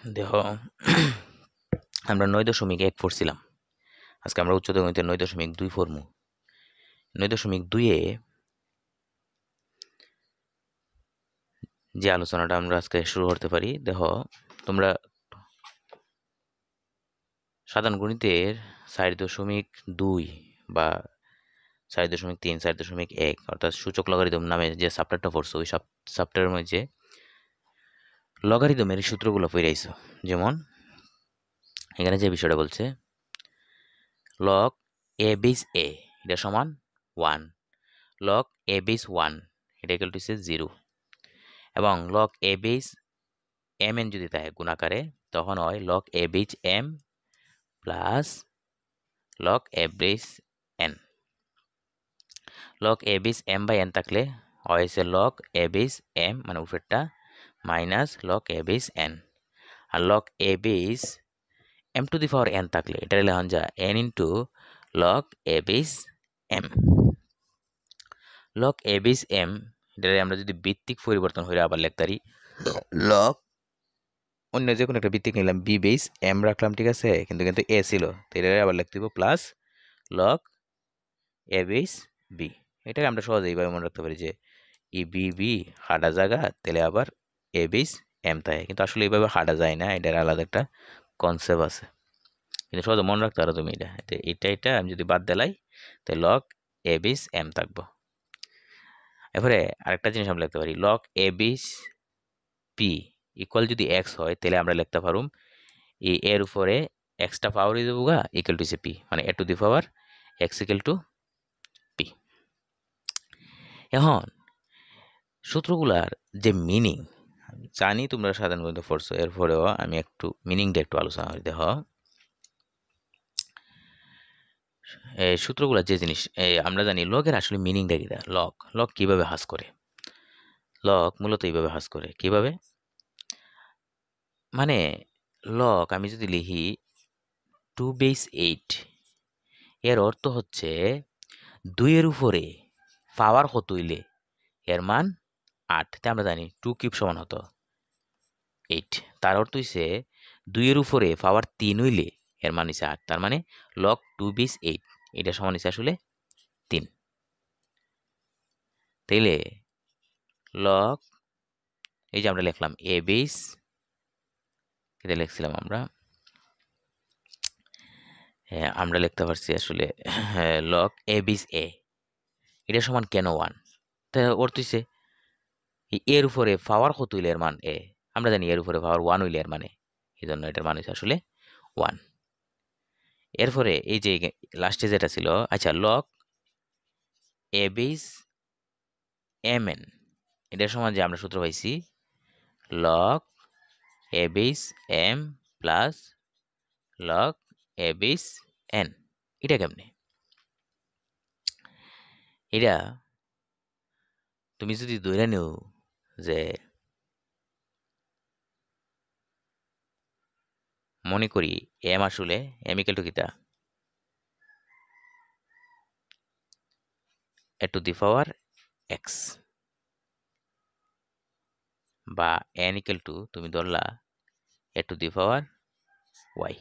দেখো আমরা 9.1 পড়ছিলাম। আজকে আমরা উচ্চতর গণিতের 9.2 পড়মু। 9.2-এ যে আলোচনাটা আমরা আজকে শুরু করতে পারি, দেখো তোমরা সাধারণ গণিতের 4.2 বা 4.3, 4.1 অর্থাৎ সূচক লগারিদম নামে যে চ্যাপ্টারটা পড়ছো, ওই চ্যাপ্টারের মধ্যে লগারিদমের সূত্রগুলো পড়ে আইছো। যেমন এখানে যে বিষয়টা বলছে লগ এ বেস এ এটা সমান 1, লগ এ বেস 1 এটা ইকুয়াল টু 0, এবং লগ এ বেস এম এন যদি থাকে গুণাকারে, তখন হয় log A base m plus log A base n. Log A base m by n থাকলে হয়েছে লগ এ বেস এম মানে উপরেরটা মাইনাস লগ এ বেস এন, আর log A base m to the power n থাকলে এটা লেখন যা এন ইন্টু লগ এ base m. Log এ base m এটা আমরা যদি ভিত্তিক পরিবর্তন হয়ে আবার লিখতে পারি লগ অন্য যে কোনো একটা ভিত্তিক নিলাম, বি বেস এম রাখলাম, ঠিক আছে, কিন্তু কিন্তু এ ছিল, তো এটা আবার লিখতে দিব প্লাস লগ এ বেস বি। এটাকে আমরা সহজে এইভাবে মনে রাখতে পারি যে ই বি বি হাঁটা জায়গা, তাহলে আবার এ বেস এম থাকে, কিন্তু আসলে এইভাবে হাঁটা যায় না, এটার আলাদা একটা কনসেপ্ট আছে, কিন্তু সহজে মনে রাখতে পারো তুমি। এটা আমি যদি বাদ দিলাই তাহলে লগ এ বেস এম থাকবো। এরপরে আরেকটা জিনিস আমরা লিখতে পারি লগ এ বেস পি ইকুয়াল যদি এক্স হয়, তাহলে আমরা লিখতে পারুম এই এর উপরে এক্সটা পাওয়ার হয়ে যাবো গা ইকুয়াল টু পি, মানে A to the power X equal to P. এখন সূত্রগুলার যে মিনিং জানি তোমরা সাধারণ গণিত পড়ছো, এরপরেও আমি একটু মিনিংটা একটু আলোচনা করি। দেখো সূত্রগুলার যে জিনিস আমরা জানি লগের আসলে মিনিংটা কি, লগ লগ কিভাবে হ্রাস করে। লগ মূলত এইভাবে হ্রাস করে, কিভাবে মানে লগ আমি যদি লিখি 2 বেস 8, এর অর্থ হচ্ছে 2 এর উপরে পাওয়ার কত হইলে এর মান 8, তা আমরা জানি 2 কিউব সমান হতো 8, তার অর্থ হইছে 2 এর উপরে পাওয়ার 3 হইলে এর মান হইছে 8, তার মানে লগ 2 বেস 8 এটা সমান হইছে আসলে 3। তাইলে লগ এই যে আমরা লিখলাম এ বেস, এটা লিখছিলাম আমরা, হ্যাঁ আমরা লিখতে পারছি আসলে লগ এ বেস এ এটা সমান কেন 1, তাই অর্থ হইছে এর উপরে পাওয়ার কত হইলে এর মান এ, আমরা জানি এর উপরে পাওয়ার 1 হইলে এর মানে, এই জন্য এটার মান হচ্ছে আসলে 1। এরপরে এই যে লাস্টে যেটা ছিল, আচ্ছা লগ এ বেস এম এন এটার সমান যে আমরা সূত্র পাইছি লগ এ বেস এম প্লাস লগ এ বেস এন। এটা কেমনে, এটা তুমি যদি ধরে নিও যে মনে করি এম আসলে এম ইকুয়াল টু কিতা এ টু দি পাওয়ার এক্স, বা এন ইকুয়াল টু তুমি ধরলা এ টু দি পাওয়ার ওয়াই,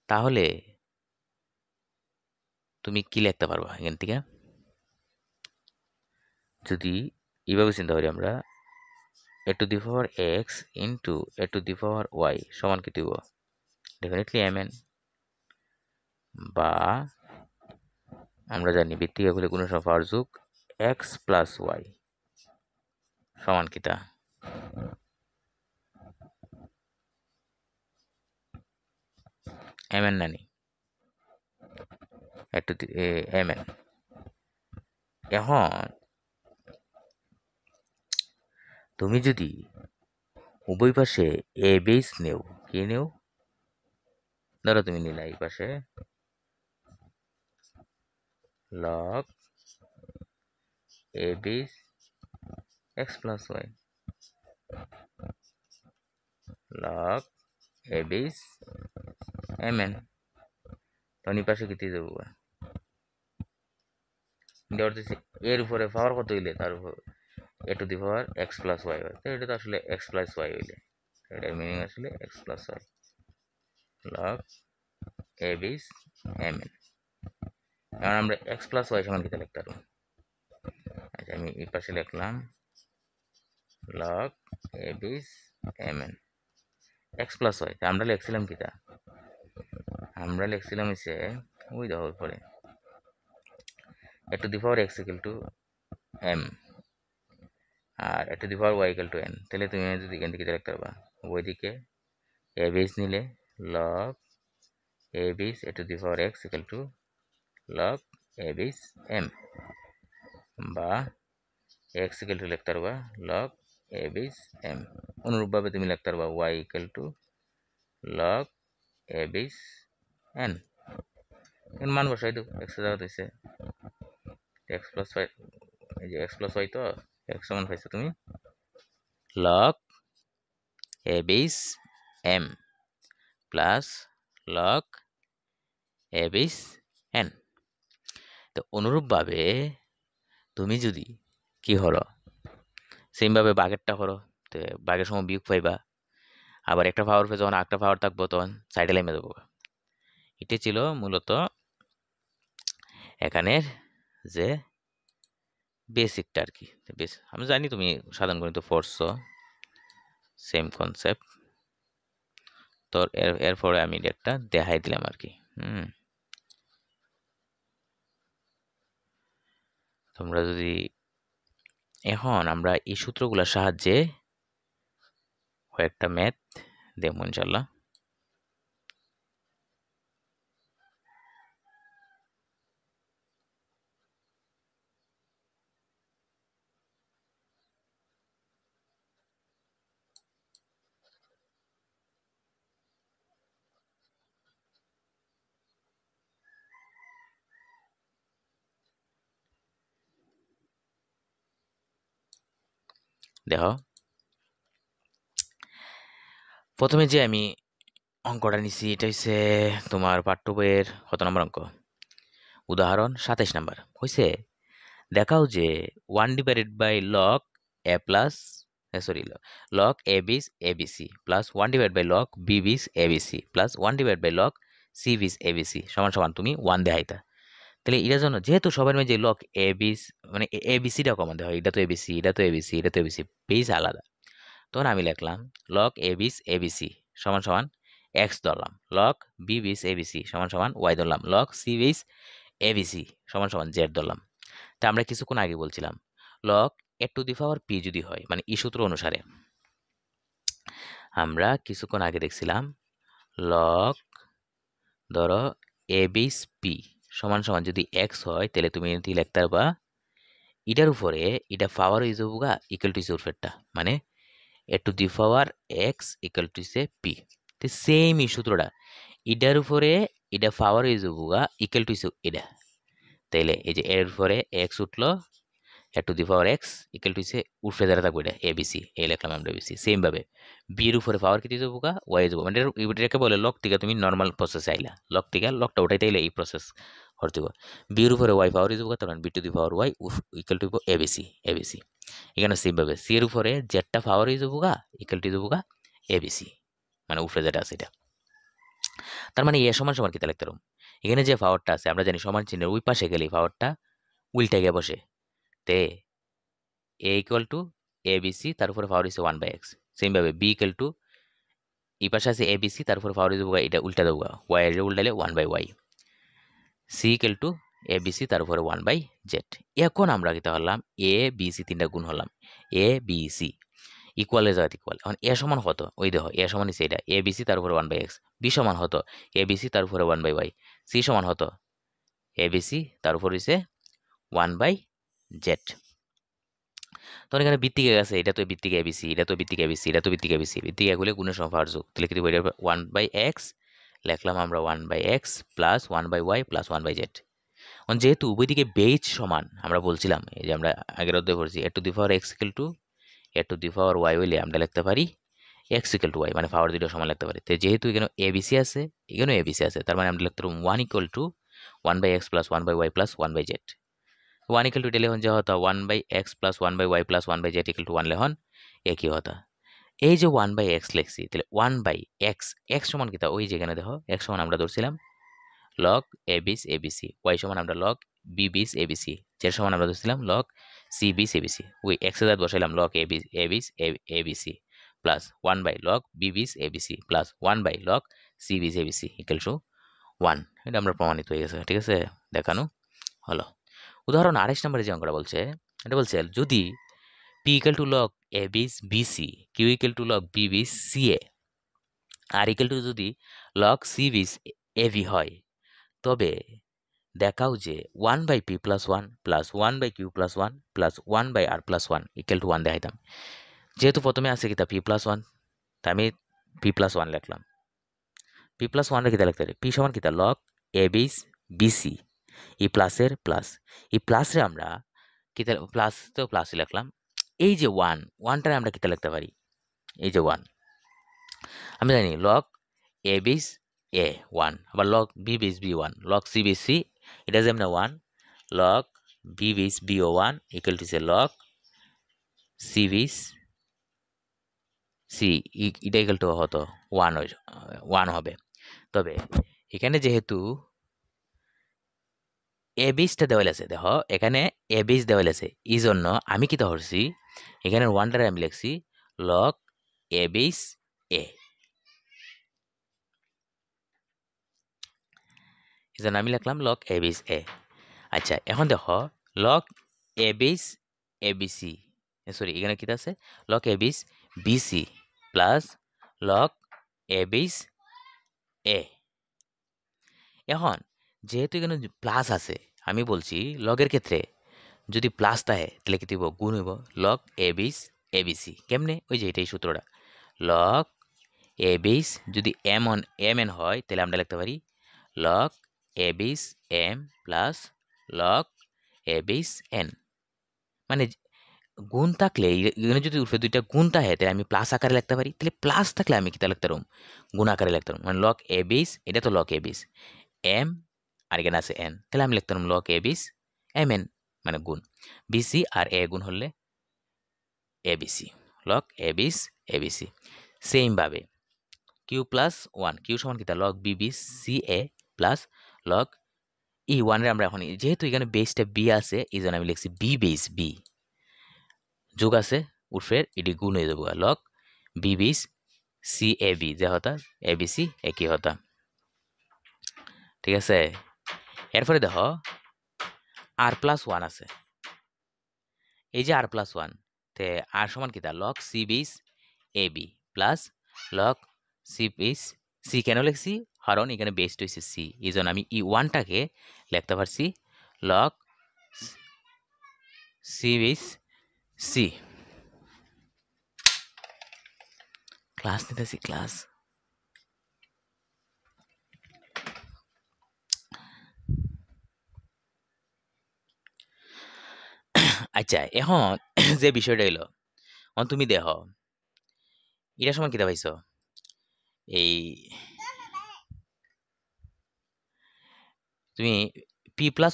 তাহলে তুমি কি লিখতে পারবা এখান থেকে? যদি এইভাবে চিন্তা করি আমরা A to the power X into A to the power Y সমান কি দিব, ডেফিনেটলি এম এন, বা আমরা জানি ভিত্তিক হলে কোনো সময় পাওয়ার যোগ এক্স প্লাস ওয়াই সমান কিতা এম এন নানি এ টু দি এম এন। এখন তুমি যদি উভয় পাশে এ বেস নেও, কি নেও, ধরো তুমি নিলা এই পাশে লগ এ base x plus Y log এ বেস এম এন, তখন এই পাশে কি দিয়ে দেবো, এর উপরে পাওয়ার কত হইলে তার উপর A to the power X plus Y হয়, তো এটা তো আসলে এক্স প্লাস ওয়াই হইলে এটার মিনিং আসলে এক্স প্লাস ওয়াই লগ এ বিস এম এন। এখন আমরা এক্স প্লাস ওয়াই সমান কিতা লিখতে পারবো? আচ্ছা, আমি এই পাশে লিখলাম লগ এ base M N X plus Y. আমরা লিখছিলাম কিতা? আমরা লিখছিলাম হচ্ছে ওই দেখো পরে A to the power X equal to M আর A to the power Y equal to N. তাহলে তুমি যদি এখান থেকে লিখতে পারবা ওইদিকে এ বেস নিলে log A base A to the power X equal to log A base M, বা এক্স ইকুয়াল টু লিখতে পারবা লগ এ বেস এম। অনুরূপভাবে তুমি লিখতে পারবা y equal to log A base n. মান বসাই দাও, এক্স জায়গা হয়েছে এক্স প্লাস ওয়াই, এই যে এক্স প্লাস ওয়াই তো এক্স সমান পাইছো তুমি লগ এ বেস এম প্লাস লগ এ বেস এন। তো অনুরূপভাবে তুমি যদি কি হরো সেমভাবে বাঘেরটা করো, তো বাঘের সময় বিয়োগ পাইবা, আবার একটা পাওয়ার পে যখন একটা পাওয়ার থাকবো তখন সাইডে লাইমে দেবো। এটি ছিল মূলত এখানের যে বেসিকটা আর কি। আমি জানি তুমি সাধারণ গণিত পড়ছো, সেম কনসেপ্ট, তো এরপরে আমি একটা দেখাই দিলাম আর কি। তোমরা যদি এখন আমরা এই সূত্রগুলোর সাহায্যে কয়েকটা ম্যাথ দেখবো ইনশাল্লাহ। দেখো প্রথমে যে আমি অঙ্কটা নিছি এটা হচ্ছে তোমার পাঠ্য বইয়ের কত নম্বর অঙ্ক? উদাহরণ 27 নম্বর। হয়েছে দেখাও যে 1 divided by log A plus sorry log A base ABC plus 1 divide by log B base ABC plus 1 divide by log C base ABC সমান সমান তুমি 1 দেখাইতা। তাহলে এটার জন্য যেহেতু সবার মধ্যে লগ এ বিস মানে এবিসিটা কমন দেওয়া হয়, এটা তো এবিসি এটা তো এবিসি এটা তো এবিসি, বেস আলাদা। তখন আমি লিখলাম লগ এ বিস এবিসি সমান সমান এক্স ধরলাম, লগ বি বিস এবিসি সমান সমান ওয়াই ধরলাম, লগ সি বিস এবিসি সমান সমান জেড ধরলাম। তা আমরা কিছুক্ষণ আগে বলছিলাম log A to the power P যদি হয়, মানে এই সূত্র অনুসারে আমরা কিছুক্ষণ আগে দেখছিলাম লগ ধরো এ বিস পি সমান সমান যদি এক্স হয় তাহলে তুমি লিখতে পারবা এটার উপরে এটা পাওয়ার হয়ে যাবো গা ইকুয়াল টু উপরেরটা, মানে A to the power X equal to P. তো সেম এই সূত্রটা এটার উপরে এটা পাওয়ার হয়ে যাবো গা ইকুয়াল টু এটা, তাইলে এই যে এর উপরে এক্স উঠলো A to the power X equal to উপরে যারা থাকবে এটা এবিসি, এই লিখলাম আমরা এবিসি। সেম ভাবে বি এর উপরে পাওয়ার কি দিয়ে যাবো গা ওয়াই যাবো, মানে এটাকে বলে লক থেকে তুমি নর্মাল প্রসেস আইলা, লক থেকে লকটা উঠাইতে আইলে এই প্রসেস করতে হবে। বি এর উপরে ওয়াই পাওয়ার হয়ে যাবো তখন b to the power Y equal to abc abc. এখানে সেম ভাবে সি এর উপরে জেডটা পাওয়ার হয়ে যাবো গা ইকুয়াল টু যাবো গা এবিসি, মানে উপরে যেটা আছে এটা। তার মানে এ সমান সমান কিতা লিখতে পারো, এখানে যে পাওয়ারটা আছে আমরা জানি সমান চিহ্নের ওই পাশে গেলে পাওয়ারটা উল্টে গিয়ে বসে, তে এ ইকুয়াল টু এ বিসি তার উপরে পাওয়ার হচ্ছে 1/x। সেমভাবে বি ইকুয়াল টু এই পাশে আছে এ বিসি তার উপরে পাওয়ার হয়ে যাবো এটা উল্টা দেবো ওয়াই এর উল্টালে 1/y। C equal to a bc তার উপরে 1/z। এখন আমরা কি হলাম এ বিসি তিনটা গুণ হলাম এ বিসি ইকুয়ালের জায়গায় ইকুয়াল। এখন এ সমান কত ওই দেখো এ সমান হচ্ছে এটা এ বিসি তার উপরে 1/x, বি সমান হতো এ বিসি তার উপরে 1/y, সি সমান হতো এ বিসি তার উপর হচ্ছে 1/z। তখন এখানে ভিত্তিক আছে এটা তো ভিত্তিক এবিসি এটা তো ভিত্তিক এবিসি এটা তো ভিত্তিক এবিসি, ভিত্তিক এগুলো গুণের সমভার যোগ, তাহলে কি এটা 1/x লিখলাম আমরা 1/x plus 1/y plus 1/z। যেহেতু উভয় দিকে বেজ সমান আমরা বলছিলাম এই যে আমরা আগের অধ্যায়ে পড়ছি A to the power X equal to A to the power Y হইলে আমরা লিখতে পারি এক্স ইকুয়াল টু ওয়াই, মানে পাওয়ার দুটো সমান লিখতে পারি। তো যেহেতু এখানে এবিসি আছে এখানেও এবিসি আছে তার মানে আমরা লিখতে পারবো 1 equal to 1/x plus 1/y plus 1/z। One equal to এটা লিখন যা হতা 1/x plus 1/y plus 1/z equal to 1 লিখন একই হতা এই যে 1/x লিখছি তাহলে 1/x x সমান কিতা ওই যেখানে দেখো x সমান আমরা ধরছিলাম log a bis abc y সমান আমরা log b bis abc z সমান আমরা ধরছিলাম log c bis abc ওই x এর জায়গায় বসাইলাম log a bis abc plus 1 by log b bis abc plus 1 by log c bis abc equal to 1 এটা আমরা প্রমাণিত হয়ে গেছে ঠিক আছে দেখানো হলো উদাহরণ 28 নম্বরে যে অঙ্কটা বলছে এটা বলছে যদি p equal to log a bis bc q equal to log b bis ca r equal to যদি log c bis ab হয় তবে দেখাও যে 1 by p plus 1 plus 1 by q plus 1 plus 1 by r plus 1 equal to 1 দেখাইতাম যেহেতু প্রথমে আছে কিতা পি প্লাস 1 তাই আমি পি প্লাস 1 লিখলাম পি প্লাস 1 কিতা লিখতে পারি পি সমান কিতা লগ এ বিস বিসি এই প্লাসের প্লাস এই প্লাসে আমরা কিতা প্লাস তো প্লাসই লিখলাম এই যে 1 1টারে আমরা কিতা লিখতে পারি এই যে 1 আমি জানি লগ এ বিস এ 1 আবার লগ বি বিস বি 1 লগ সি বিস সি এটা যে আমরা 1 log b bis bo1 equal to say log c bis c এটা ইকুয়াল টু হতো 1 হবে তবে এখানে যেহেতু এ বিসটা দেওয়া আছে দেখো এখানে এ বিস দেওয়া আছে এই জন্য আমি কি ধরছি এখানে 1টারে আমি লিখছি log এ বিস এ এই জন্য আমি লিখলাম log এ বিস এ আচ্ছা এখন দেখো log এ বিস এবিসি সরি এখানে কি আছে log এ বিস বিসি প্লাস log এ বিস এ এখন যেহেতু এখানে প্লাস আছে আমি বলছি লগের ক্ষেত্রে যদি প্লাস থাকে তাহলে কি দিব গুণ হইব log এ বিস এবিসি কেমনে ওই যে এটাই সূত্রটা log এ বিস যদি এম এন হয় তাহলে আমরা লিখতে পারি log এ বিস এম প্লাস log এ বিস এন মানে গুণ থাকলে এখানে যদি উঠে দুইটা গুণ থাকে তাহলে আমি প্লাস আকারে লিখতে পারি তাহলে প্লাস থাকলে আমি কিতা লিখতে পারব গুণ আকারে লিখতে পারব মানে log এ বিস এটা তো log এ বিস এম আর এখানে আছে এন তাহলে আমি লিখতে পারব log এ বিস এম এন মানে গুণ বিসি আর এ গুণ হলে এ বিসি log এ বিস এ বিসি সেম ভাবে কিউ প্লাস 1 কিউ সমান কিতা log বি বিস সি এ প্লাস log ই 1 এর আমরা এখন যেহেতু এখানে বেসটা বি আছে এই জন্য আমি লিখছি বি বেস বি যোগ আছে উর্ফের এটি গুণ হয়ে যাবো লগ বি বিস সি এ বি যে হতা এ বি সি একই হতা ঠিক আছে এরপরে দেখো আর প্লাস 1 আছে এই যে আর প্লাস 1 তে আর সমান কিতা লগ সি বিস A B plus log C বিস সি কেন লিখছি কারণ এখানে বেসড হয়েছে সি এই জন্য আমি ই 1টাকে লিখতে পারছি লগ সি বিস সি ক্লাস নিতেছি ক্লাস আচ্ছা এখন যে বিষয়টা এলো এখন তুমি দেখ এটা সমান কিতা পাইছ এই তুমি p+1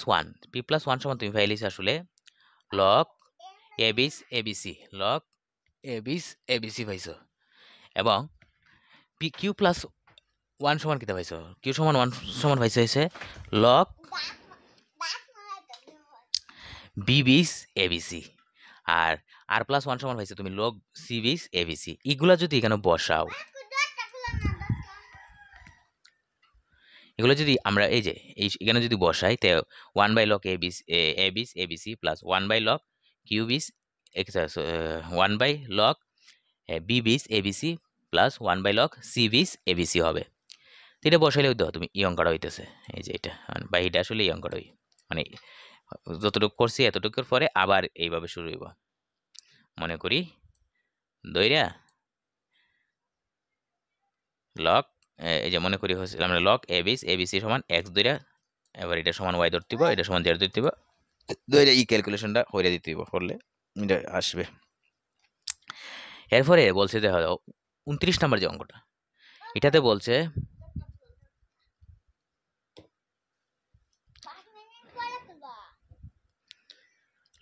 সমান তুমি পাইলিছ আসলে লগ এ বিস এবিসি লগ এ বিস এবিসি পাইছ এবং পি কিউ+1 সমান কিতা পাইছ কিউ সমান 1 সমান পাইছ হইছে লগ বি বিস এবিসি আর আর+1 সমান পাইছে তুমি লগ সি বিস এবিসি এগুলা যদি এখানে বসাও এগুলো যদি আমরা এই যে এখানে যদি বসাই তে 1 by log A base ABC plus 1 by log q base 1 by log B base ABC plus 1 by log C base abc হবে তো এটা বসাইলেও দেখো তুমি এই অঙ্কটা হইতেছে এই যে এটা বা এটা আসলে এই অঙ্কটাই মানে যতটুকু করছি এতটুকুর পরে আবার এইভাবে শুরু হইব মনে করি দইরা লগ এই যে মনে করি হচ্ছে আমরা লগ এ বিস এবিসি সমান এক্স দইরা এবার এটা সমান ওয়াই ধরতে দিব এটা সমান জেড ধরতে দিব দইরা এই ক্যালকুলেশনটা হইরা দিতে দিব করলে এটা আসবে এরপরে বলছে যে 29 নাম্বার যে অঙ্কটা এটাতে বলছে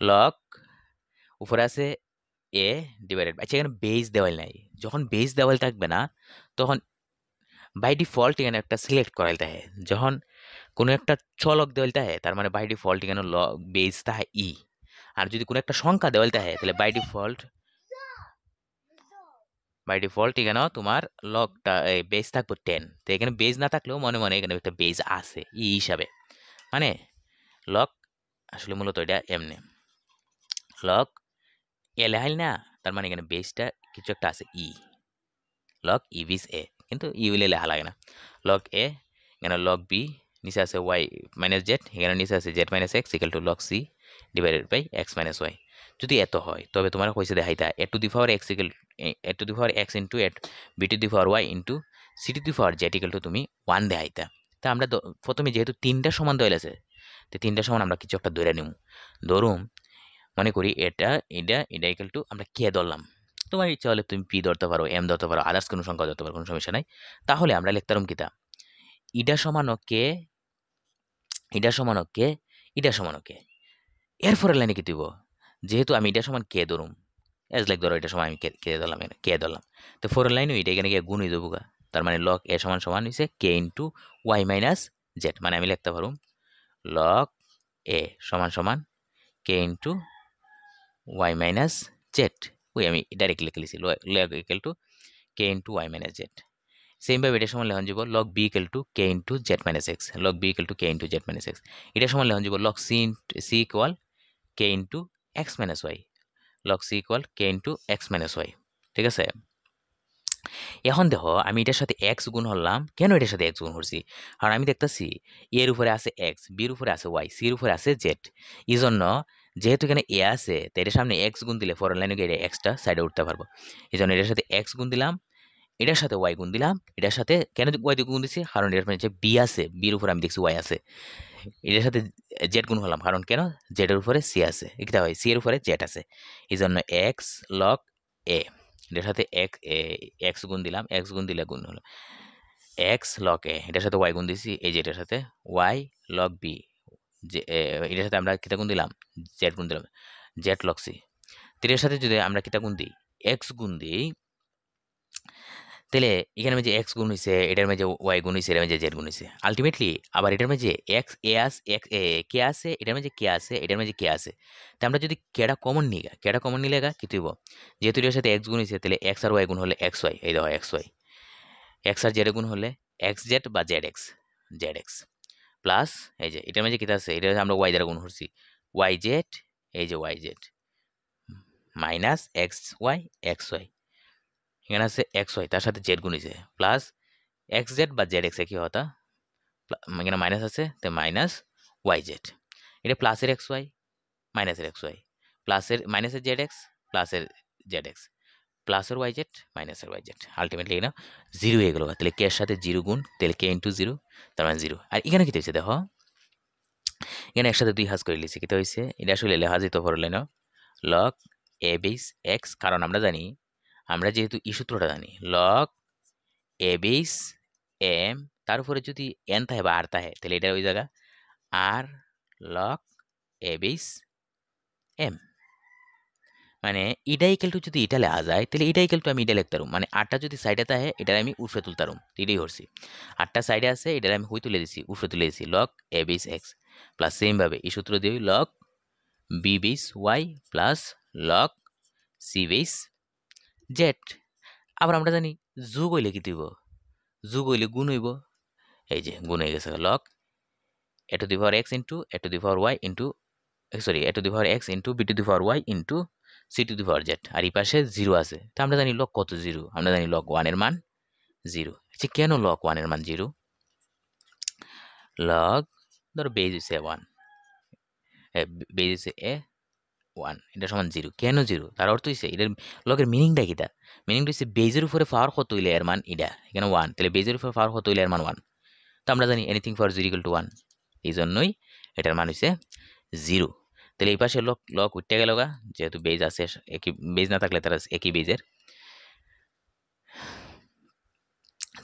লগ উপরে আছে এ ডিভাইডেড বাই, আচ্ছা এখানে বেস দেওয়াল নাই, যখন বেস দেওয়াল থাকবে না তখন বাই ডিফল্ট এখানে একটা সিলেক্ট করাইতে হয়, যখন কোনো একটা চলক দেওয়াল থাকে তার মানে বাই ডিফল্ট এখানে বেস থাকে ই, আর যদি কোনো একটা সংখ্যা দেওয়াল থাকে তাহলে বাই ডিফল্ট এখানে তোমার লগটা বেস থাকবো 10, তো এখানে বেস না থাকলেও মনে মনে এখানে একটা বেস আছে ই হিসাবে, মানে লগ আসলে মূলত এটা এমনি লগ এ লেখাইল না, তার মানে এখানে বেসটা কিছু একটা আছে ই, লগ ই বিস এ, কিন্তু ই হইলে লেখা লাগে না, লগ এ এখানে লগ বি, নিচে আছে ওয়াই মাইনাস জেড, এখানে নিচে আছে Z minus X equal to log C divided by X minus Y. যদি এত হয় তবে তোমার কইছে দেখাইতা A to the power X equal A to the power X into at B to the power Y into C to the power Z equal to তুমি 1 দেখাইতা। তা আমরা প্রথমে যেহেতু তিনটা সমান দইল আছে, তো তিনটা সমান আমরা কিছু একটা ধরে নিব, ধরুম মনে করি এটা এটা এটা ইকাল টু আমরা কে ধরলাম, তোমার ইচ্ছা হলে তুমি পি ধরতে পারো, এম ধরতে পারো, আদার্স কোনো সংখ্যা ধরতে পারো, কোনো সমস্যা নাই। তাহলে আমরা লিখতাম কিতা ইডা সমান কে, ইডা সমান কে, ইডা সমান কে, এরপরে লাইনে কি দিব, যেহেতু আমি এটা সমান কে ধরুম, এজ লাইক ধরো এটা সমান আমি কে ধরলাম, এখানে কে ধরলাম, তো ফোরের লাইন এটা এখানে গিয়ে গুণ হয়ে যাবো গা। তার মানে লগ এ সমান সমান হয়েছে k into y minus z, মানে আমি লিখতে পারুম লগ এ সমান সমান k into y minus z, ওই আমি ডাইরেক্ট লিখে লিখছি log equal to k into y minus z. Same ভাবে এটা সমান লেখন যাব log b equal to k into z minus x, log b equal to k into z minus x. এটা সমান লেখন যাব log c equal k into x minus Y, log c equal k into x minus Y. ঠিক আছে, এখন দেখো আমি এটার সাথে এক্স গুণ হলাম, কেন এটার সাথে এক্স গুণ করছি, কারণ আমি দেখতেছি এর উপরে আছে এক্স, বির উপরে আছে ওয়াই, সির উপরে আছে জেড, এই জন্য যেহেতু এখানে এ আছে তো এটার সামনে এক্স গুণ দিলে ফরেন লাইনে গিয়ে এক্সটা সাইডে উঠতে পারবো, এই জন্য এটার সাথে এক্স গুণ দিলাম, এটার সাথে ওয়াই গুণ দিলাম, এটার সাথে কেন ওয়াই দিয়ে গুণ দিছি, কারণ এটার মধ্যে বি আছে, বির উপরে আমি দেখছি ওয়াই আছে, এটার সাথে জেড গুণ হলাম, কারণ কেন জেড এর উপরে সি আছে, এটা হয় সি এর উপরে জেড আছে, এই জন্য এক্স লগ এ, এটার সাথে এক্স গুণ দিলাম, এক্স গুণ দিলে গুণ হলো এক্স লগ এ, এটার সাথে ওয়াই গুণ দিছি, এই যে এটার সাথে ওয়াই লগ বি, যে এটার সাথে আমরা কিতা গুণ দিলাম, জেড গুণ দিলাম, জেড লগ সি। এটার সাথে যদি আমরা কিতা গুণ দিই, এক্স গুণ দিই, তাহলে এখানে যে এক্স গুণ হয়েছে, এটার মাঝে ওয়াই গুণ হয়েছে, এটার মাঝে জেড গুণ হয়েছে, আলটিমেটলি আবার এটার মাঝে এক্স এ আস এক্স এ কে আছে, এটার মাঝে কে আছে, এটার মাঝে কে আছে, তো আমরা যদি কেটা কমন নিই, কেটা কমন নিলে কি তুইব, যেহেতু এটার সাথে এক্স গুণ হয়েছে তাহলে এক্স আর ওয়াই গুণ হলে এক্স ওয়াই, এই দেখো এক্স ওয়াই, এক্স আর জেড গুণ হলে এক্স জেড বা জেড এক্স প্লাস এই যে এটার মাঝে কিতা আছে, এটা আমরা ওয়াই দ্বারা গুণ করছি, ওয়াই জেড, এই যে y z minus x y, এখানে আছে এক্স ওয়াই তার সাথে জেড গুণ হয়েছে প্লাস এক্স জেড বা জেড এক্স একই হতা, এখানে মাইনাস আছে তো মাইনাস ওয়াই জেড, এটা প্লাসের এক্স ওয়াই মাইনাসের এক্স ওয়াই, প্লাসের মাইনাসের জেড এক্স প্লাসের জেড এক্স, প্লাসের ওয়াই জেড মাইনাসের ওয়াই জেড, আলটিমেটলি এখানে জিরো হয়ে গেল, তাহলে কে এর সাথে জিরো গুণ, তাহলে কে ইন্টু জিরো, তার মানে জিরো। আর এখানে কি হয়েছে দেখো, এখানে একসাথে দুই হাজ করে লিখছি, কিতা হয়েছে এটা আসলে লেখা যেত পড়লে না লগ এ বেস এক্স, কারণ আমরা জানি, আমরা যেহেতু এই সূত্রটা জানি লগ এ বেস এম, তার উপরে যদি এন থাকে বা আর থাকে তাহলে এটা ওই জায়গা আর লগ এ বেস এম, মানে এটা ইকুয়াল টু যদি এটা লেখা যায় তাহলে এটা ইকুয়াল টু আমি এটা লিখতাম, মানে আটটা যদি সাইডে থাকে এটা আমি উপরে তুলতাম, এটাই করছি, আটটা সাইডে আছে এটা আমি হই তুলে দিছি, উপরে তুলে দিছি লগ এ বেস এক্স প্লাস সেম ভাবে এই সূত্র দিয়ে log b base y plus log c base z. আবার আমরা জানি যোগ হইলে কি দিব, যোগ হইলে গুণ হইব, এই যে গুণ হয়ে গেছে log A to the power X into A to the power Y into sorry A to the power X into B to the power Y into C to the power Z, আর এই পাশে zero আছে, তো আমরা জানি log কত zero, আমরা জানি লগ ওয়ানের মান জিরো। আচ্ছা কেন লগ ওয়ানের মান জিরো, লগ ধরো বেজ হচ্ছে ওয়ান, বেজ হচ্ছে এ ওয়ান, এটা সমান জিরো, কেন জিরো তার অর্থ হচ্ছে এটার লগের মিনিংটা কিটা, মিনিংটা হচ্ছে বেজের উপরে পাওয়ার কত হইলে এর মান এটা, এখানে ওয়ান, তাহলে বেজের উপরে পাওয়ার কত হইলে এর মান ওয়ান, তো আমরা জানি anything for zero equal to one, এই জন্যই এটার মান হচ্ছে জিরো। তাহলে এই পাশে লগ লগ উঠতে গেল গা, যেহেতু বেজ আছে একই, বেজ না থাকলে তারা একই বেজের,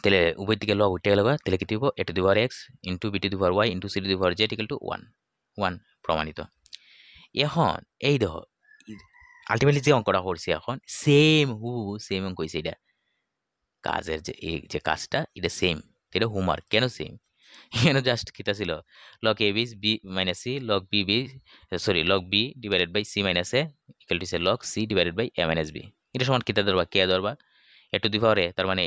তাহলে উভয় দিকে লগ উঠতে গেল গা, তাহলে কি দিব A to the power X into B to the power Y into C to the power Z equal to one, one প্রমাণিত। এখন এই দেখো আলটিমেটলি যে অঙ্কটা করছি এখন সেম সেম অঙ্ক হয়েছে এটা কাজের যে এই যে কাজটা এটা সেম এটা হোমওয়ার্ক কেন সেম এখানে জাস্ট কিতা ছিল log A b b minus c log b b sorry log b divided by c minus a equal to log C divided by a minus b এটা সমান কিতা ধরবা কে ধরবা এ টু দি পাওয়ার এ তার মানে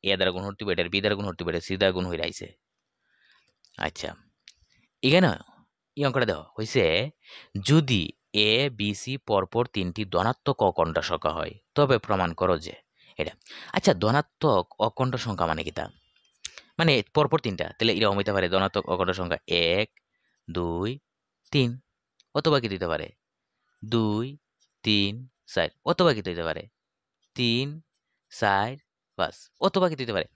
এ দ্বারা গুণ হতে পারে বি দ্বারা গুণ হতে পারে সি দ্বারা গুণ হয়ে আইছে আচ্ছা এখানে এই অঙ্কটা দেখো হয়েছে যদি এ বি সি পরপর তিনটি ধনাত্মক অখণ্ড সংখ্যা হয় তবে প্রমাণ করো যে এটা আচ্ছা ধনাত্মক অখণ্ড সংখ্যা মানে কিতা মানে পরপর তিনটা তাহলে এরকম হইতে পারে ধনাত্মক অখণ্ড সংখ্যা 1 2 3 অথবা কি দিতে পারে 2 3 4 অথবা কি দিতে পারে 3 4 5 অথবা কি দিতে পারে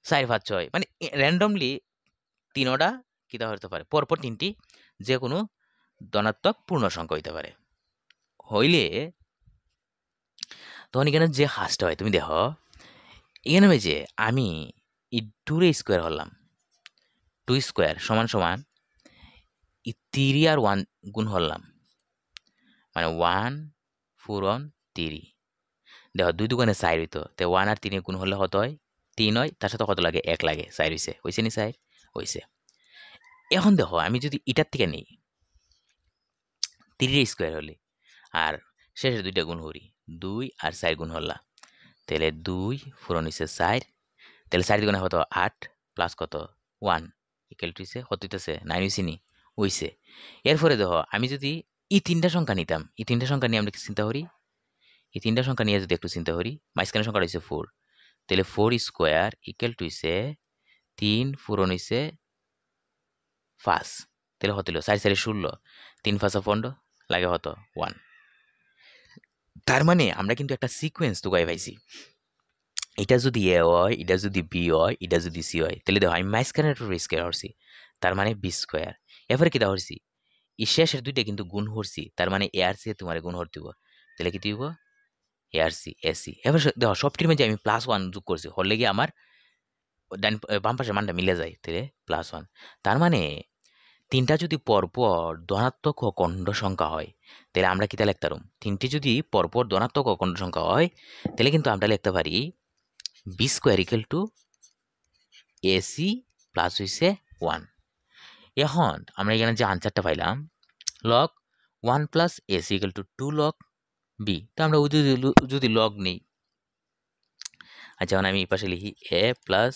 4 5 6 মানে র্যান্ডমলি তিনোটা কিতা হতে পারে পরপর তিনটি যে কোনো ধনাত্মক পূর্ণ সংখ্যা হইতে পারে হইলে তখন এখানে যে হাসটা হয় তুমি দেখো এখানে হয় যে আমি এই 2 স্কোয়ার হলাম 2 স্কোয়ার সমান সমান এই 3 আর 1 গুণ হলাম মানে 1 4 on 3 দেখো 2 দোকানে 4 হইতো তো 1 আর 3 গুণ হলে কত হয় 3 হয় তার সাথে কত লাগে 1 লাগে 4 হইছে নি 4 হইছে এখন দেখো আমি যদি এটার থেকে নেই 3 স্কোয়ার হলে আর শেষের দুইটা গুণ করি 2 আর 4 গুণ হল্লা তাহলে 2 4 হইছে 4 তাহলে 4 দুগুণে কত 8 প্লাস কত 1 ইকুয়াল টু হইছে কত হইতেছে 9 হইছে নি হইছে এরপরে দেখো আমি যদি এই তিনটা সংখ্যা নিতাম এই তিনটা সংখ্যা নিয়ে আমরা কি চিন্তা করি এই তিনটা সংখ্যা নিয়ে যদি একটু চিন্তা করি মাঝখানে সংখ্যাটা হইছে 4 তাহলে 4 স্কোয়ার ইকুয়াল টু হইছে 3 4 হইছে 5 তাহলে কত হলো 4 4 16 3 5 15 লাগে কত 1 তার মানে আমরা কিন্তু একটা সিকোয়েন্স তুগাই পাইছি এটা যদি এ হয় এটা যদি বি হয় এটা যদি সি হয় তাহলে দেখো আমি মাঝখানে একটু স্কোয়ার হরছি তার মানে বি স্কোয়ার এরপরে কিতা হরছি এই শেষের দুইটা কিন্তু গুণ হরছি তার মানে এ আর সি তোমার গুণ হর দিব তাহলে কি দিব এ আর সি এ সি এবার দেখো সবটির মধ্যে আমি +1 যোগ করছি হলে গিয়ে আমার ডান বাম পাশের মানটা মিলে যায় তাহলে +1 তার মানে তিনটা যদি পরপর ধনাত্মক অখণ্ড সংখ্যা হয় তাহলে আমরা কিতা লিখতে পারব তিনটি যদি পরপর ধনাত্মক অখণ্ড সংখ্যা হয় তাহলে কিন্তু আমরা লিখতে পারি b square equal to ac plus হইছে 1 এখন আমরা এখানে যে আনসারটা পাইলাম log 1 plus ac equal to 2 log b তো আমরা যদি লগ নেই আচ্ছা এখন আমি এই পাশে লিখি A plus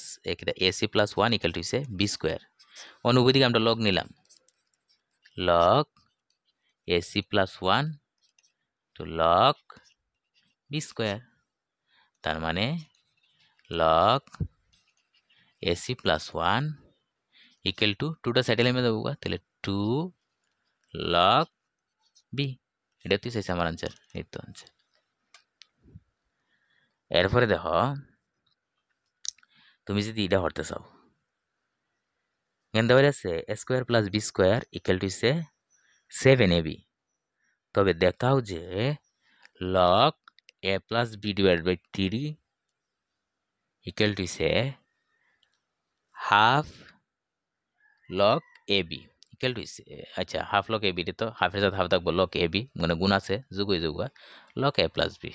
AC plus 1 equal to হইছে বি স্কোয়ার অনুভূতিকে আমরা লগ নিলাম log AC plus 1 to log b square তার মানে log ac plus 1 equal to 2টা সাইডে নেমে দেবো তাহলে 2 log b এটা তুই চাইছে আমার আনসার এই তো আনসার এরপরে দেখো তুমি যদি এটা হরতে চাও এখানে দেওয়া আছে A square plus B square equal to হচ্ছে 7ab তবে দেখাও যে log a plus B divide by 3 equal to হচ্ছে half log A B equal to আচ্ছা হাফ লগ এ বি তো হাফের সাথে হাফ থাকবো লগ এ বি মানে গুণ আছে যোগ হয়ে যোগ লগ এ প্লাস বি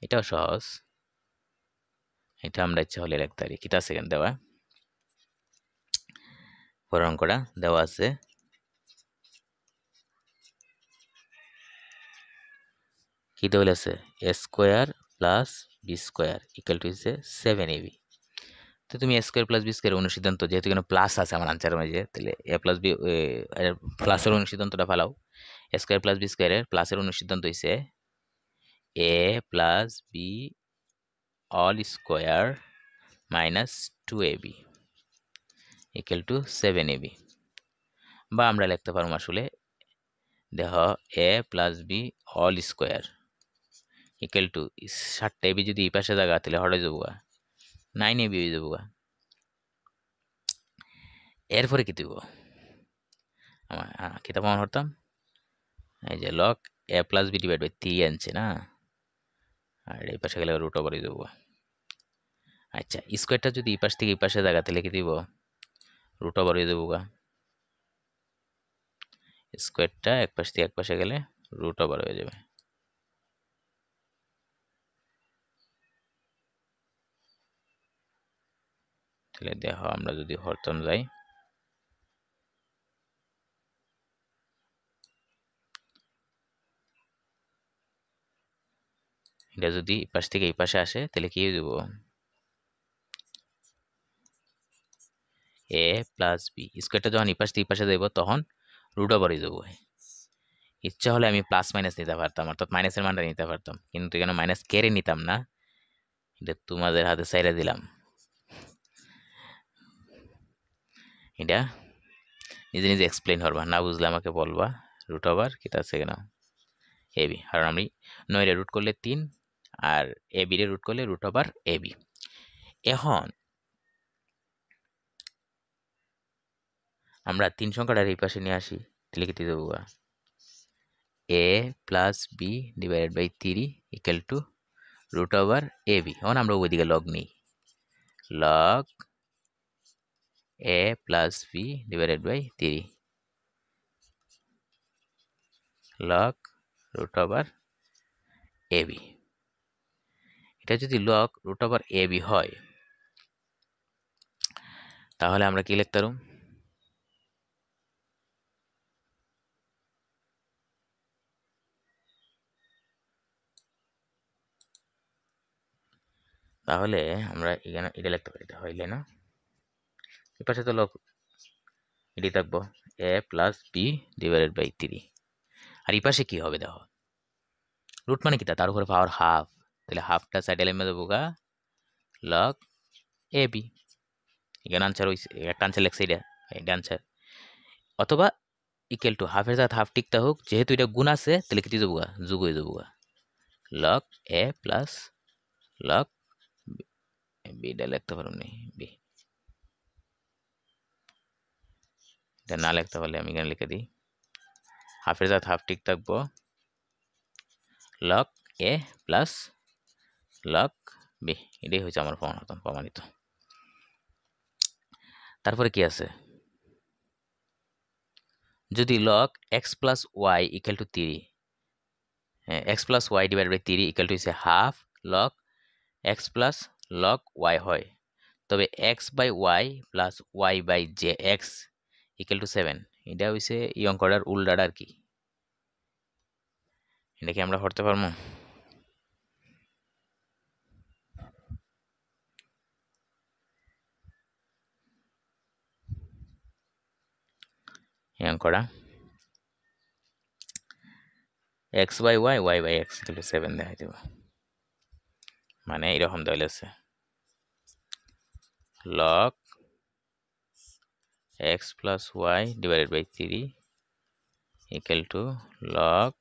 এটাও সহজ এটা আমরা ইচ্ছা হলে লিখতে পারি কিতা সেকেন্ড দেওয়া পরের অঙ্কটা দেওয়া আছে কি দেওয়া আছে A square plus B square equal to হচ্ছে 7ab তো তুমি A square plus B square অনুসিদ্ধান্ত যেহেতু এখানে প্লাস আছে আমার আনসারের মাঝে তাহলে এ প্লাস বি প্লাসের অনুসিদ্ধান্তটা ফেলাও এ স্কোয়ার প্লাস বি স্কোয়ারের প্লাসের অনুসিদ্ধান্ত হইছে A plus B all square minus 2ab equal to 7ab বা আমরা লিখতে পারবো আসলে দেখো A plus B all square equal to 7টা এবি যদি এই পাশে জায়গা তাহলে হরে যাবো 9ab হয়ে যাবো এরপরে কি দিব আমার কিতাব মনে হতাম এই যে log A plus B divide by 3 আনছে না আর এই পাশে গেলে রুট ওভার হয়ে যাবো আচ্ছা স্কোয়ারটা যদি এই পাশ থেকে এই পাশে জায়গা তাহলে কি দিব রুট ওভার হয়ে যাবো স্কোয়ারটা এক পাশ থেকে এক পাশে গেলে রুট ওভার হয়ে যাবে। তাহলে দেখো আমরা যদি হরতন যাই, এটা যদি এই পাশ থেকে এই পাশে আসে তাহলে কি দেব, এ প্লাস বি। স্কোয়ারটা যখন এই পাশ থেকে এই পাশে দেবো তখন রুট ওভারই দেবো। ইচ্ছা হলে আমি প্লাস মাইনাস নিতে পারতাম, অর্থাৎ মাইনাসের মানটা নিতে পারতাম, কিন্তু এখানে মাইনাস কেড়ে নিতাম না, এটা তোমাদের হাতে ছাইড়া দিলাম। এটা নিজে নিজে এক্সপ্লেন করবা, না বুঝলে আমাকে বলবা। রুট ওভার কিটা আছে কেন এ বি, কারণ আমি 9 রে রুট করলে 3 আর এ বি রে রুট করলে রুট ওভার এ বি। এখন আমরা 3 সংখ্যাটার এই পাশে নিয়ে আসি, তাহলে কি দেবো, A plus B divided by 3 equal to root over A B. এখন আমরা ওই দিকে লগ নিই, log A plus B divided by 3 log root over A B. এটা যদি log root over A B হয় তাহলে আমরা কি লিখতে পারব, তাহলে আমরা এখানে এটা লিখতে পারি, এটা হইলে না এই পাশে তো লগ এটি থাকবো এ প্লাস বি ডিভাইডেড বাই 3, আর এই পাশে কি হবে দেখো, রুট মানে কি তার উপরে পাওয়ার হাফ, তাহলে হাফটা সাইডে এলিমে দেবো গা লগ এ বি। এখানে আনসার হইছে, একটা আনসার লেখছে, এটা আনসার। অথবা ইকুয়াল টু হাফের সাথে হাফ টিকতে হোক, যেহেতু এটা গুণ আছে তাহলে কি দেবো গা, যোগ হয়ে যাবো গা লগ এ প্লাস লগ বি। এটা লিখতে পারো নি বি, এটা না লিখতে পারলে আমি এখানে লিখে দিই, হাফের সাথে হাফ টিক থাকবো লগ এ প্লাস লগ বি। এটাই হচ্ছে আমার প্রমাণিত। তারপরে কি আছে, যদি log x plus Y equal to 3, X plus Y divide by 3 equal to হচ্ছে half log x plus log Y হয়, তবে X by Y plus Y by J X equal to 7, এটা হচ্ছে এই অঙ্কটার উল্টাটা আর কি। এটা কি আমরা করতে পারবো, এই অঙ্কটা x by y y by x equal to 7 দেখাই দেবো, মানে এরকম দেওয়া আছে log x plus y divided by 3 equal to log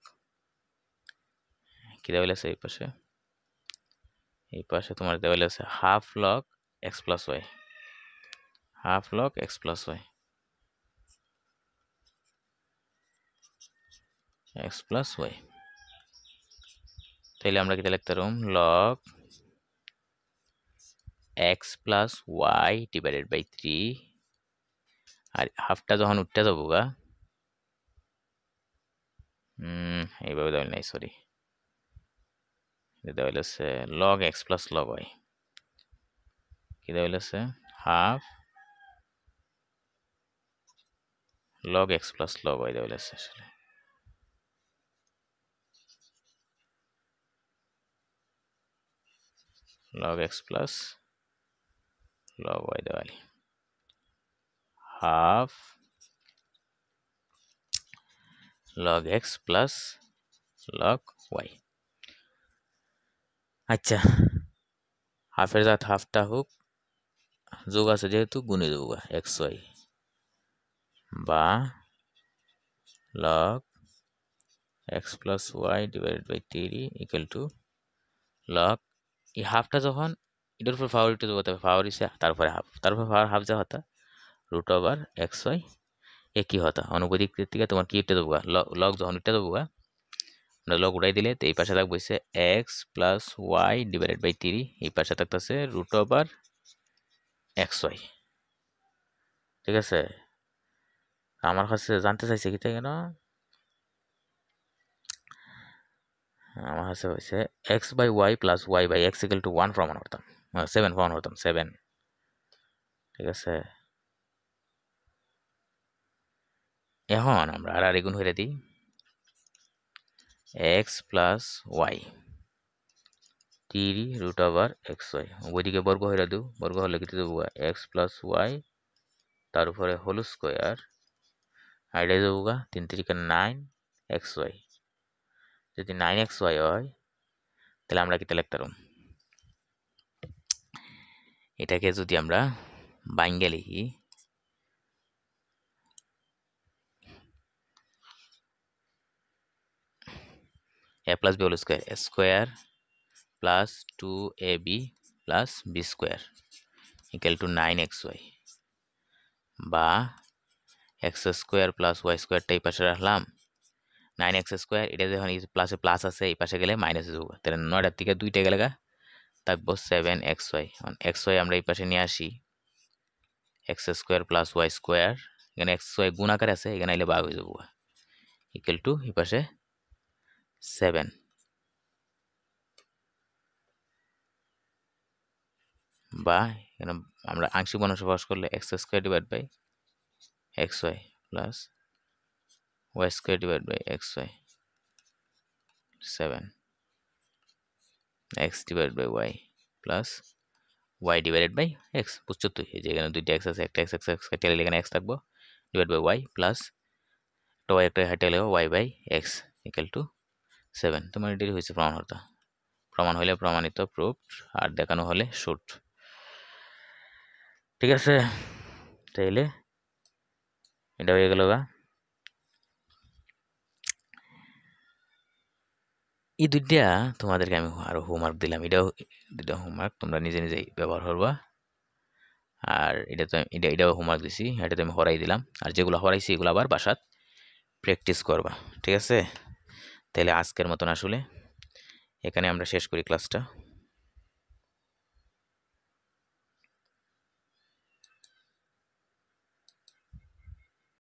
কি দেওয়া আছে এই পাশে তোমার দেওয়া আছে half log x plus y, half log x plus y, x plus y. তাহলে আমরা কি লিখতে পারব, log x plus y divided by 3, আর হাফটা যখন উঠতে যাবো গা, এইভাবে দেওয়া নাই, সরি, দেওয়া আছে log x plus log y, কি দেওয়া আছে half log x plus log y দেওয়া আছে, আসলে log x plus log y দেওয়া হাফ log x plus log y। আচ্ছা, হাফের জাত হাফটা হোক, যোগ আছে যেহেতু গুণে দেবো এক্স ওয়াই বা log x plus y divided by 3 equal to log, এই হাফটা যখন এটার উপর পাওয়ার ইটে দেবো, তবে পাওয়ার ইসে তারপরে হাফ, তারপর পাওয়ার হাফ যা হতা রুট ওভার এক্স ওয়াই একই হতা, অনুপাতিক দিক থেকে তোমার কি ইটে দেবো লগ যখন ইটে দেবো আমরা লগ উঠাই দিলে তো এই পাশে থাকবে x plus y divided by 3, এই পাশে থাকতেছে রুট ওভার এক্স ওয়াই। ঠিক আছে, আমার কাছে জানতে চাইছে কি তাই কেন আমার কাছে হয়েছে x by Y plus Y by x equal to 1 প্রমাণ করতাম, 7 প্রমাণ করতাম, 7। ঠিক আছে, এখন আমরা আর গুণ করে দিই, x plus y 3 root over x y, ওইদিকে বর্গ হয়ে দেব, বর্গ হলে কি দেবো এক্স প্লাস ওয়াই তার উপরে হোল স্কোয়ার, আর এটা দেবো 3 3 9 এক্স ওয়াই। যদি 9 এক্স ওয়াই হয় তাহলে আমরা কি লিখতে পারব, এটাকে যদি আমরা বাইঙ্গে লিখি, a plus b whole square, square plus 2ab plus B square equal to 9xy, বা এক্স স্কোয়ার প্লাস ওয়াই স্কোয়ারটা এই পাশে রাখলাম, 9x স্কোয়ার, এটা যখন এই প্লাসে প্লাস আছে এই পাশে গেলে মাইনাস হয়ে যাবো, তাহলে 9টার থেকে 2টা গেলে থাকবো 7xy। xy আমরা এই পাশে নিয়ে আসি, x square plus y square, এখানে এক্স ওয়াই গুণ আকারে আছে, এখানে আইলে ভাগ হয়ে যাবো, ইকুয়াল টু এই পাশে 7, বা এখানে আমরা আংশিক ভগ্নাংশ প্রকাশ করলে x square divide by x y plus y square divide by x y 7 x divide by Y plus y divided by x. বুঝছো তো, এই যে এখানে দুইটা এক্স আছে, একটা এক্স এক্স এক্স কেটে গেলে এখানে এক্স থাকবো, ডিভাইড বাই ওয়াই প্লাস একটা ওয়াই একটা হেঁটে গেলেও y by x equal to 7। তোমার এটি হয়েছে প্রমাণ হতো, প্রমাণ হলে প্রমাণিত প্রুফ, আর দেখানো হলে শুট। ঠিক আছে, তাইলে এটা হয়ে গেল এই দুইটা তোমাদেরকে আমি আরো হোমওয়ার্ক দিলাম, এটাও দুইটা হোমওয়ার্ক তোমরা নিজে নিজেই ব্যবহার করবা। আর এটাও হোমওয়ার্ক দিছি, এটা আমি হরাই দিলাম, আর যেগুলো হরাইছি এগুলো আবার বাসাত প্র্যাকটিস করবা। ঠিক আছে, তাহলে আজকের মতন আসলে এখানে আমরা শেষ করি ক্লাসটা।